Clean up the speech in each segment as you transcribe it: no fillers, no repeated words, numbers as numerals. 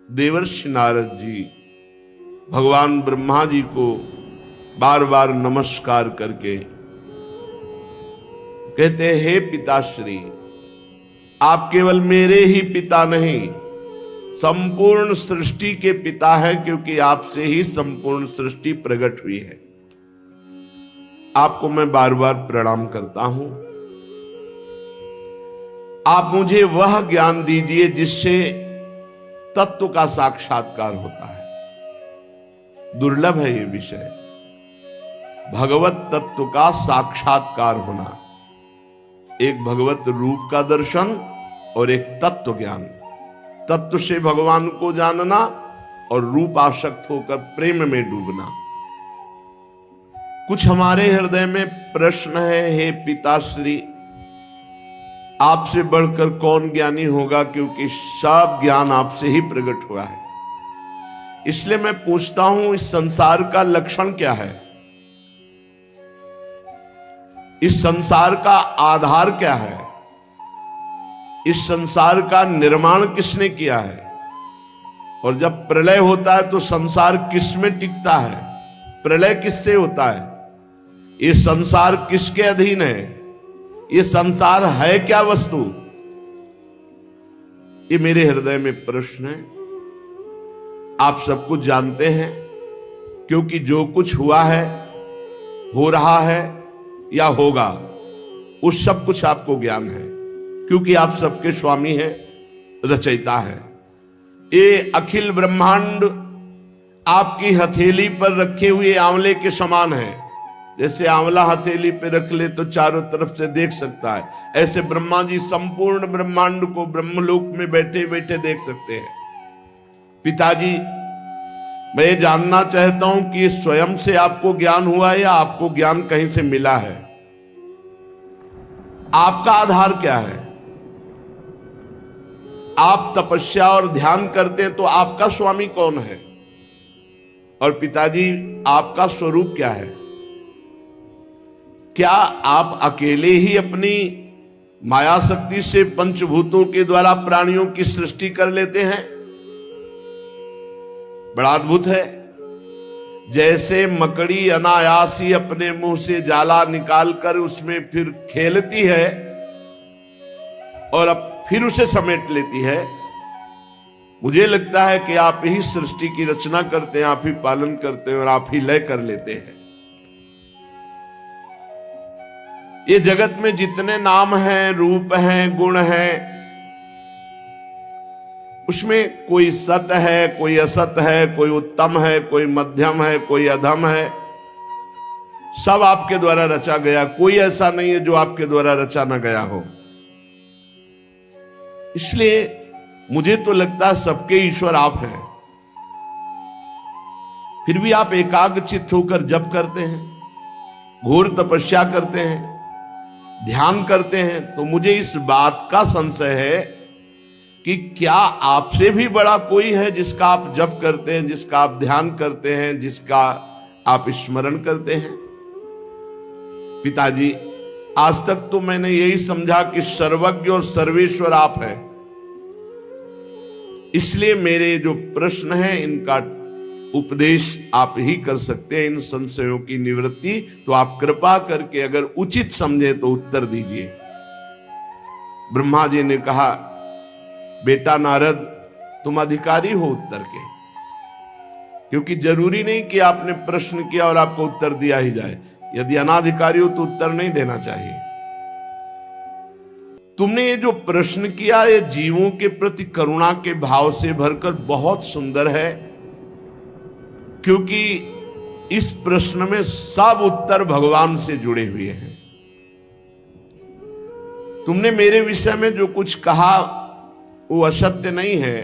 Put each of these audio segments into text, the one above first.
देवर्षि नारद जी भगवान ब्रह्मा जी को बार बार नमस्कार करके कहते हैं, हे पिताश्री, आप केवल मेरे ही पिता नहीं, संपूर्ण सृष्टि के पिता हैं, क्योंकि आपसे ही संपूर्ण सृष्टि प्रकट हुई है। आपको मैं बार बार प्रणाम करता हूं। आप मुझे वह ज्ञान दीजिए जिससे तत्व का साक्षात्कार होता है। दुर्लभ है ये विषय, भगवत तत्व का साक्षात्कार होना। एक भगवत रूप का दर्शन और एक तत्व ज्ञान। तत्व से भगवान को जानना और रूप आसक्त होकर प्रेम में डूबना। कुछ हमारे हृदय में प्रश्न है, हे पिताश्री, आपसे बढ़कर कौन ज्ञानी होगा, क्योंकि सब ज्ञान आपसे ही प्रकट हुआ है। इसलिए मैं पूछता हूं, इस संसार का लक्षण क्या है? इस संसार का आधार क्या है? इस संसार का निर्माण किसने किया है? और जब प्रलय होता है तो संसार किस में टिकता है? प्रलय किससे होता है? ये संसार किसके अधीन है? ये संसार है क्या वस्तु? ये मेरे हृदय में प्रश्न है। आप सब कुछ जानते हैं, क्योंकि जो कुछ हुआ है, हो रहा है या होगा, उस सब कुछ आपको ज्ञान है, क्योंकि आप सबके स्वामी हैं, रचयिता है। ये अखिल ब्रह्मांड आपकी हथेली पर रखे हुए आंवले के समान है। जैसे आंवला हथेली पे रख ले तो चारों तरफ से देख सकता है, ऐसे ब्रह्मा जी संपूर्ण ब्रह्मांड को ब्रह्मलोक में बैठे बैठे देख सकते हैं। पिताजी, मैं ये जानना चाहता हूं कि स्वयं से आपको ज्ञान हुआ है या आपको ज्ञान कहीं से मिला है? आपका आधार क्या है? आप तपस्या और ध्यान करते हैं तो आपका स्वामी कौन है? और पिताजी, आपका स्वरूप क्या है? क्या आप अकेले ही अपनी माया शक्ति से पंचभूतों के द्वारा प्राणियों की सृष्टि कर लेते हैं? बड़ा अद्भुत है। जैसे मकड़ी अनायास ही अपने मुंह से जाला निकालकर उसमें फिर खेलती है और अब फिर उसे समेट लेती है, मुझे लगता है कि आप ही सृष्टि की रचना करते हैं, आप ही पालन करते हैं और आप ही लय कर लेते हैं। ये जगत में जितने नाम हैं, रूप हैं, गुण हैं, उसमें कोई सत है, कोई असत है, कोई उत्तम है, कोई मध्यम है, कोई अधम है। सब आपके द्वारा रचा गया, कोई ऐसा नहीं है जो आपके द्वारा रचा ना गया हो। इसलिए मुझे तो लगता है सबके ईश्वर आप हैं। फिर भी आप एकाग्रचित्त होकर जप करते हैं, घोर तपस्या करते हैं, ध्यान करते हैं, तो मुझे इस बात का संशय है कि क्या आपसे भी बड़ा कोई है जिसका आप जप करते हैं, जिसका आप ध्यान करते हैं, जिसका आप स्मरण करते हैं? पिताजी, आज तक तो मैंने यही समझा कि सर्वज्ञ और सर्वेश्वर आप हैं। इसलिए मेरे जो प्रश्न हैं इनका उपदेश आप ही कर सकते हैं, इन संशयों की निवृत्ति। तो आप कृपा करके अगर उचित समझे तो उत्तर दीजिए। ब्रह्मा जी ने कहा, बेटा नारद, तुम अधिकारी हो उत्तर के, क्योंकि जरूरी नहीं कि आपने प्रश्न किया और आपको उत्तर दिया ही जाए। यदि अनाधिकारी हो तो उत्तर नहीं देना चाहिए। तुमने ये जो प्रश्न किया, ये जीवों के प्रति करुणा के भाव से भरकर बहुत सुंदर है, क्योंकि इस प्रश्न में सब उत्तर भगवान से जुड़े हुए हैं। तुमने मेरे विषय में जो कुछ कहा वो असत्य नहीं है,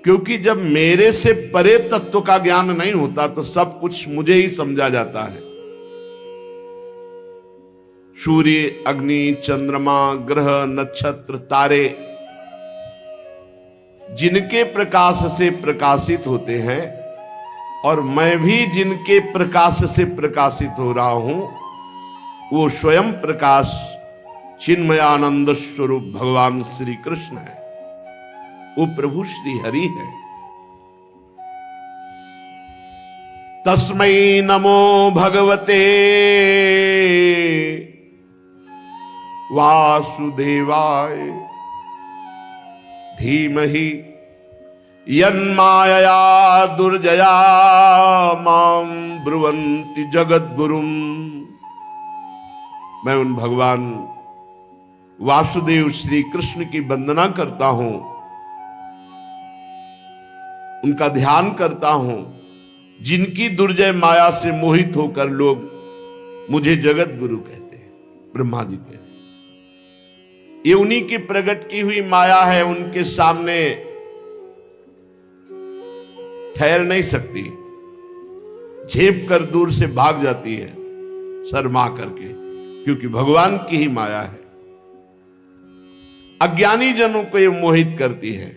क्योंकि जब मेरे से परे तत्व का ज्ञान नहीं होता तो सब कुछ मुझे ही समझा जाता है। सूर्य, अग्नि, चंद्रमा, ग्रह, नक्षत्र, तारे जिनके प्रकाश से प्रकाशित होते हैं और मैं भी जिनके प्रकाश से प्रकाशित हो रहा हूं, वो स्वयं प्रकाश चिन्मयानंद स्वरूप भगवान श्री कृष्ण है। वो प्रभु श्री हरि है। तस्मै नमो भगवते वासुदेवाय धीमहि यन्मायया दुर्जया मां ब्रुवन्ति जगद्गुरुम्। मैं उन भगवान वासुदेव श्री कृष्ण की वंदना करता हूं, उनका ध्यान करता हूं, जिनकी दुर्जय माया से मोहित होकर लोग मुझे जगत गुरु कहते हैं, ब्रह्मा जी कहते हैं। ये उन्हीं की प्रकट की हुई माया है, उनके सामने ठहर नहीं सकती, झेप कर दूर से भाग जाती है शर्मा करके, क्योंकि भगवान की ही माया है। अज्ञानी जनों को ये मोहित करती है।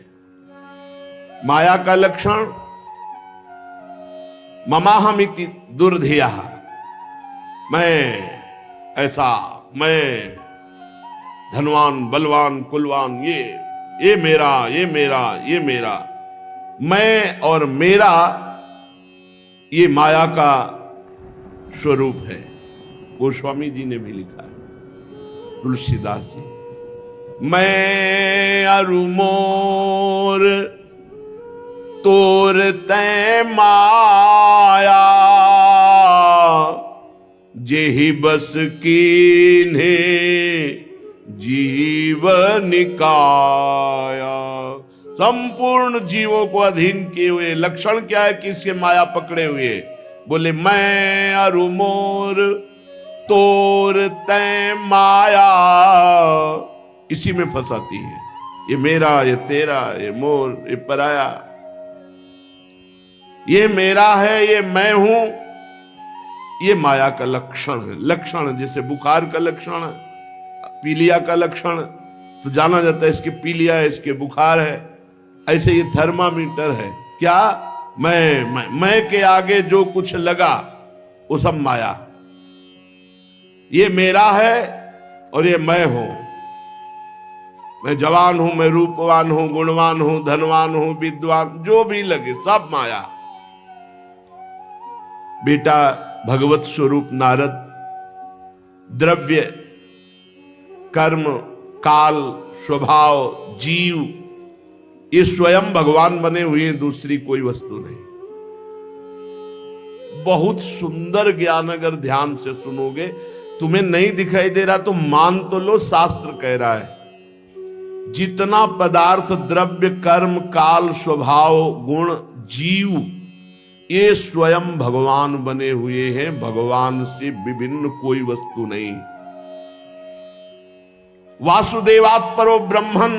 माया का लक्षण ममाहमिति दुर्धिया, मैं ऐसा, मैं धनवान बलवान कुलवान, ये मेरा, ये मेरा, ये मेरा, मैं और मेरा, ये माया का स्वरूप है। गोस्वामी जी ने भी लिखा है, तुलसीदास जी। मैं अरु मोर तोर तै माया, जेहि बस कीन्हे जीवन काया। संपूर्ण जीवों को अधीन किए हुए। लक्षण क्या है कि इसके माया पकड़े हुए? बोले मैं अरु मोर तोर तै माया, इसी में फंसाती है। ये मेरा, ये तेरा, ये मोर, ये पराया, ये मेरा है, ये मैं हूं, ये माया का लक्षण है। लक्षण जैसे बुखार का लक्षण है, पीलिया का लक्षण तो जाना जाता है इसके पीलिया है, इसके बुखार है। ऐसे ये थर्मामीटर है। क्या? मैं के आगे जो कुछ लगा वो सब माया। ये मेरा है और ये मैं हूं। मैं जवान हूं, मैं रूपवान हूं, गुणवान हूं, धनवान हूं, विद्वान, जो भी लगे सब माया। बेटा भगवत स्वरूप नारद द्रव्य, कर्म, काल, स्वभाव, जीव, ये स्वयं भगवान बने हुए हैं, दूसरी कोई वस्तु नहीं। बहुत सुंदर ज्ञान अगर ध्यान से सुनोगे, तुम्हें नहीं दिखाई दे रहा तो मान तो लो, शास्त्र कह रहा है जितना पदार्थ, द्रव्य, कर्म, काल, स्वभाव, गुण, जीव, ये स्वयं भगवान बने हुए हैं। भगवान से विभिन्न कोई वस्तु नहीं। वासुदेवात् परो ब्रह्मन्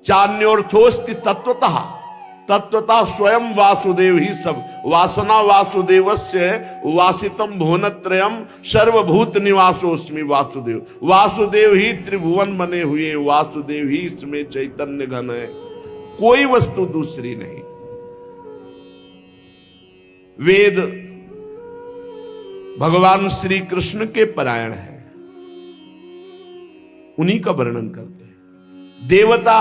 चान्योर्थोस्ति तत्वतः। तत्वतः स्वयं वासुदेव ही सब। वासना वासुदेवस्य वासितम भुवनत्रयम् सर्वभूत निवासोस्मि वासुदेव। वासुदेव ही त्रिभुवन बने हुए, वासुदेव ही इसमें चैतन्य घन है, कोई वस्तु दूसरी नहीं। वेद भगवान श्री कृष्ण के परायण है, उन्हीं का वर्णन करते हैं। देवता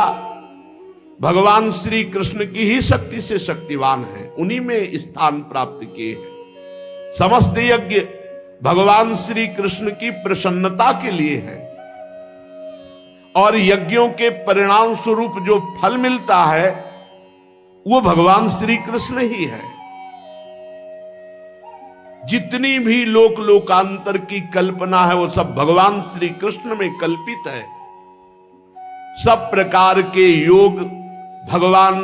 भगवान श्री कृष्ण की ही शक्ति से शक्तिवान है, उन्हीं में स्थान प्राप्त किए हैं। समस्त यज्ञ भगवान श्री कृष्ण की प्रसन्नता के लिए है, और यज्ञों के परिणाम स्वरूप जो फल मिलता है वो भगवान श्री कृष्ण ही है। जितनी भी लोक लोकांतर की कल्पना है वो सब भगवान श्री कृष्ण में कल्पित है। सब प्रकार के योग भगवान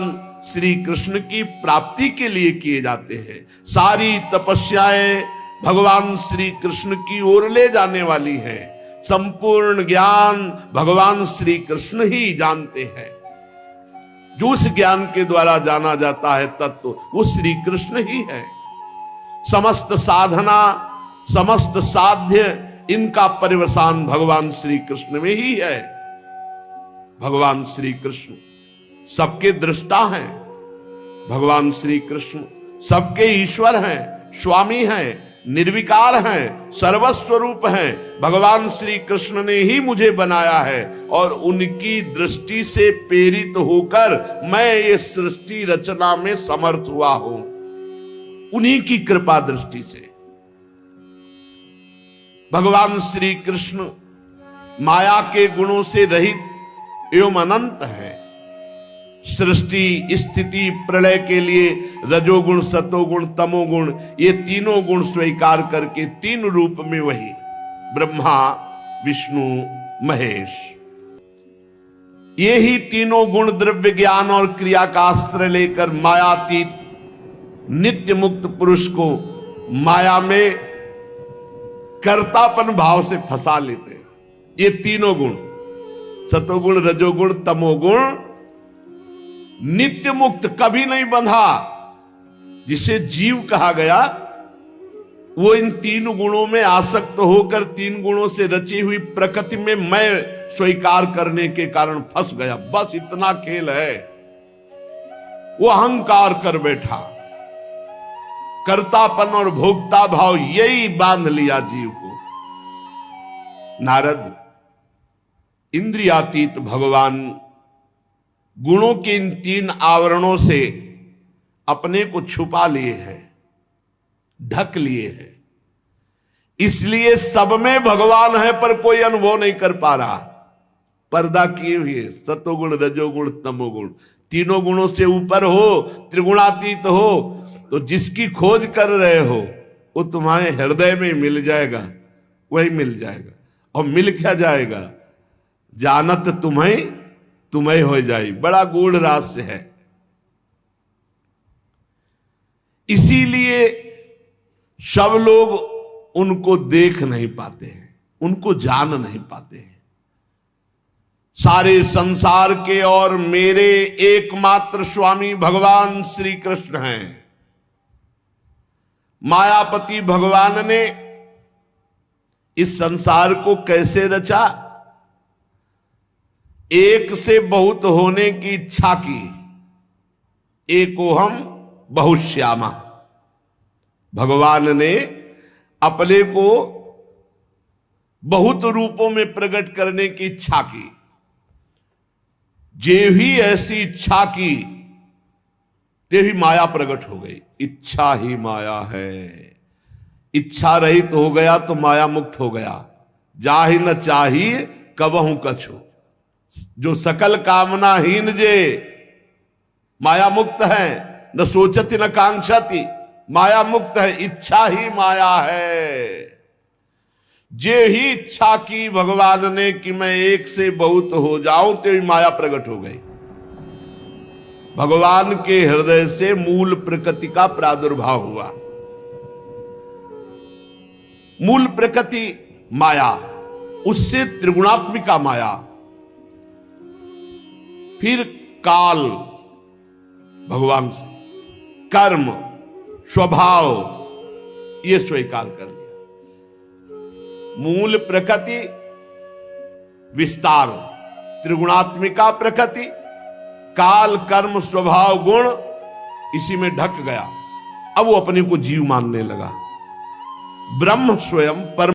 श्री कृष्ण की प्राप्ति के लिए किए जाते हैं। सारी तपस्याएं भगवान श्री कृष्ण की ओर ले जाने वाली हैं। संपूर्ण ज्ञान भगवान श्री कृष्ण ही जानते हैं। जो उस ज्ञान के द्वारा जाना जाता है तत्व, वो श्री कृष्ण ही है। समस्त साधना, समस्त साध्य, इनका परिवसान भगवान श्री कृष्ण में ही है। भगवान श्री कृष्ण सबके दृष्टा हैं। भगवान श्री कृष्ण सबके ईश्वर हैं, स्वामी हैं, निर्विकार हैं, सर्वस्वरूप हैं। भगवान श्री कृष्ण ने ही मुझे बनाया है और उनकी दृष्टि से प्रेरित होकर मैं ये सृष्टि रचना में समर्थ हुआ हूं। उन्हीं की कृपा दृष्टि से। भगवान श्री कृष्ण माया के गुणों से रहित एवं अनंत है। सृष्टि स्थिति प्रलय के लिए रजोगुण सतोगुण तमोगुण ये तीनों गुण स्वीकार करके तीन रूप में वही ब्रह्मा विष्णु महेश, ये ही तीनों गुण द्रव्य ज्ञान और क्रिया का अस्त्र लेकर मायातीत नित्य मुक्त पुरुष को माया में कर्तापन भाव से फंसा लेते हैं। ये तीनों गुण सतोगुण रजोगुण तमोगुण नित्य मुक्त कभी नहीं बंधा। जिसे जीव कहा गया वो इन तीन गुणों में आसक्त होकर तीन गुणों से रची हुई प्रकृति में मैं स्वीकार करने के कारण फंस गया। बस इतना खेल है। वो अहंकार कर बैठा, कर्तापन और भोक्ता भाव यही बांध लिया जीव को। नारद इंद्रियातीत भगवान गुणों के इन तीन आवरणों से अपने को छुपा लिए हैं, ढक लिए हैं। इसलिए सब में भगवान है पर कोई अनुभव नहीं कर पा रहा। पर्दा किए हुए सतोगुण रजोगुण तमोगुण तीनों गुणों से ऊपर हो, त्रिगुणातीत हो, तो जिसकी खोज कर रहे हो वो तुम्हारे हृदय में मिल जाएगा, वही मिल जाएगा। और मिल क्या जाएगा? जानत तुम्हें हो जाए। बड़ा गूढ़ रहस्य है। इसीलिए सब लोग उनको देख नहीं पाते हैं, उनको जान नहीं पाते हैं। सारे संसार के और मेरे एकमात्र स्वामी भगवान श्री कृष्ण हैं। मायापति भगवान ने इस संसार को कैसे रचा? एक से बहुत होने की इच्छा की। एकोहम बहुश्यामा। भगवान ने अपने को बहुत रूपों में प्रकट करने की इच्छा की। जे ही ऐसी इच्छा की ते ही माया प्रकट हो गई। इच्छा ही माया है। इच्छा रहित हो गया तो माया मुक्त हो गया। जाहि न चाहिए कबहू कछु। जो सकल कामनाहीन जे माया मुक्त है, न सोचती न कांक्षती, माया मुक्त है। इच्छा ही माया है। जे ही इच्छा की भगवान ने कि मैं एक से बहुत हो जाऊं, तो माया प्रकट हो गई। भगवान के हृदय से मूल प्रकृति का प्रादुर्भाव हुआ। मूल प्रकृति माया, उससे त्रिगुणात्मिका माया, फिर काल भगवान से, कर्म स्वभाव ये स्वीकार कर लिया। मूल प्रकृति विस्तार, त्रिगुणात्मिका प्रकृति, काल कर्म स्वभाव गुण, इसी में ढक गया। अब वो अपने को जीव मानने लगा। ब्रह्म स्वयं परम